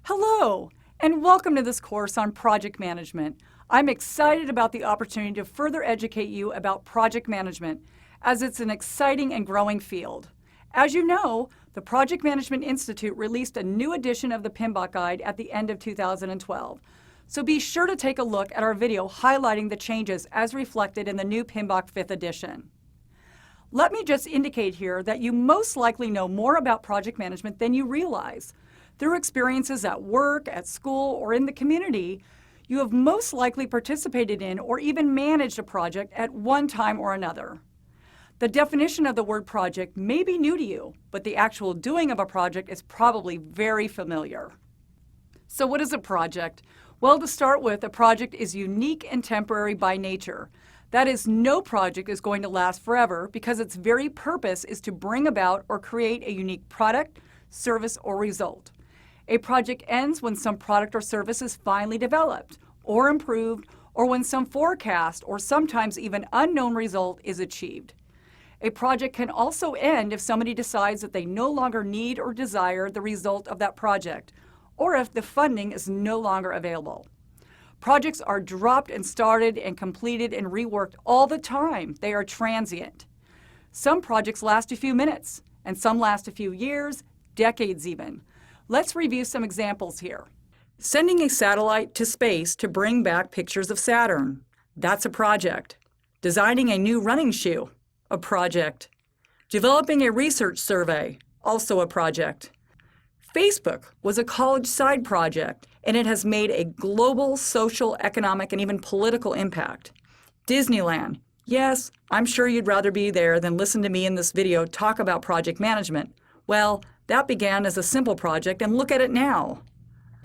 Hello, and welcome to this course on project management. I'm excited about the opportunity to further educate you about project management, as it's an exciting and growing field. As you know, the Project Management Institute released a new edition of the PMP Guide at the end of 2012. So be sure to take a look at our video highlighting the changes as reflected in the new PMP 5th edition. Let me just indicate here that you most likely know more about project management than you realize. Through experiences at work, at school, or in the community, you have most likely participated in or even managed a project at one time or another. The definition of the word project may be new to you, but the actual doing of a project is probably very familiar. So what is a project? Well, to start with, a project is unique and temporary by nature. That is, no project is going to last forever because its very purpose is to bring about or create a unique product, service, or result. A project ends when some product or service is finally developed or improved, or when some forecast or sometimes even unknown result is achieved. A project can also end if somebody decides that they no longer need or desire the result of that project, or if the funding is no longer available. Projects are dropped and started and completed and reworked all the time. They are transient. Some projects last a few minutes, and some last a few years, decades even. Let's review some examples here. Sending a satellite to space to bring back pictures of Saturn. That's a project. Designing a new running shoe. A project. Developing a research survey. Also a project. Facebook was a college side project, and it has made a global social, economic, and even political impact. Disneyland. Yes, I'm sure you'd rather be there than listen to me in this video talk about project management. Well, that began as a simple project, and look at it now.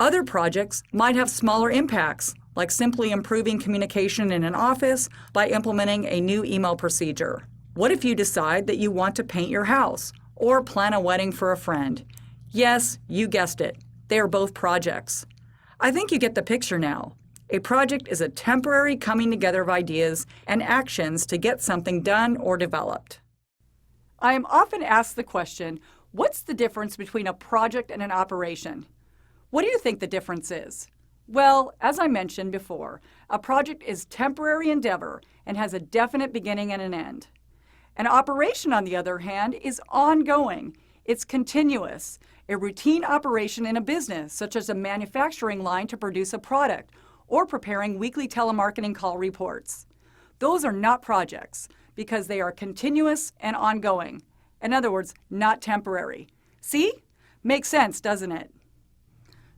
Other projects might have smaller impacts, like simply improving communication in an office by implementing a new email procedure. What if you decide that you want to paint your house or plan a wedding for a friend? Yes, you guessed it. They are both projects. I think you get the picture now. A project is a temporary coming together of ideas and actions to get something done or developed. I am often asked the question, what's the difference between a project and an operation? What do you think the difference is? Well, as I mentioned before, a project is temporary endeavor and has a definite beginning and an end. An operation, on the other hand, is ongoing. It's continuous, a routine operation in a business, such as a manufacturing line to produce a product or preparing weekly telemarketing call reports. Those are not projects because they are continuous and ongoing. In other words, not temporary. See? Makes sense, doesn't it?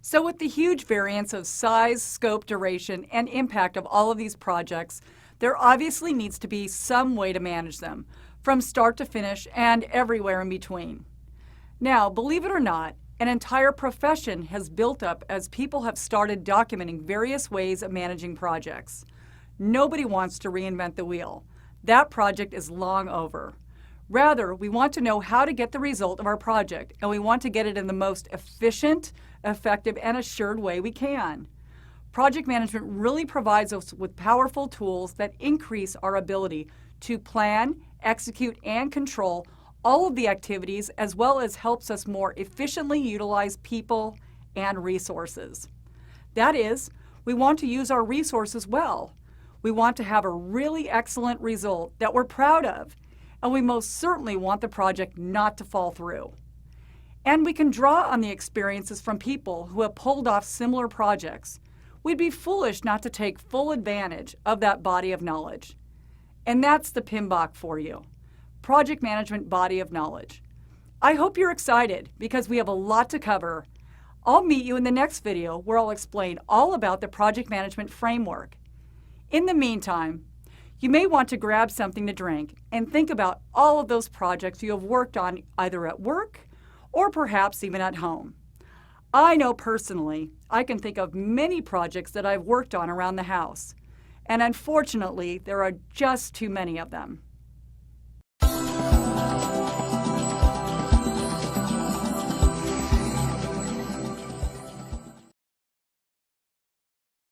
So with the huge variance of size, scope, duration, and impact of all of these projects, there obviously needs to be some way to manage them, from start to finish and everywhere in between. Now, believe it or not, an entire profession has built up as people have started documenting various ways of managing projects. Nobody wants to reinvent the wheel. That project is long over. Rather, we want to know how to get the result of our project, and we want to get it in the most efficient, effective, and assured way we can. Project management really provides us with powerful tools that increase our ability to plan, execute, and control all of the activities, as well as helps us more efficiently utilize people and resources. That is, we want to use our resources well. We want to have a really excellent result that we're proud of, and we most certainly want the project not to fall through. And we can draw on the experiences from people who have pulled off similar projects. We'd be foolish not to take full advantage of that body of knowledge. And that's the PMBOK for you. Project Management Body of Knowledge. I hope you're excited because we have a lot to cover. I'll meet you in the next video where I'll explain all about the project management framework. In the meantime, you may want to grab something to drink and think about all of those projects you have worked on either at work or perhaps even at home. I know personally I can think of many projects that I've worked on around the house, and unfortunately there are just too many of them.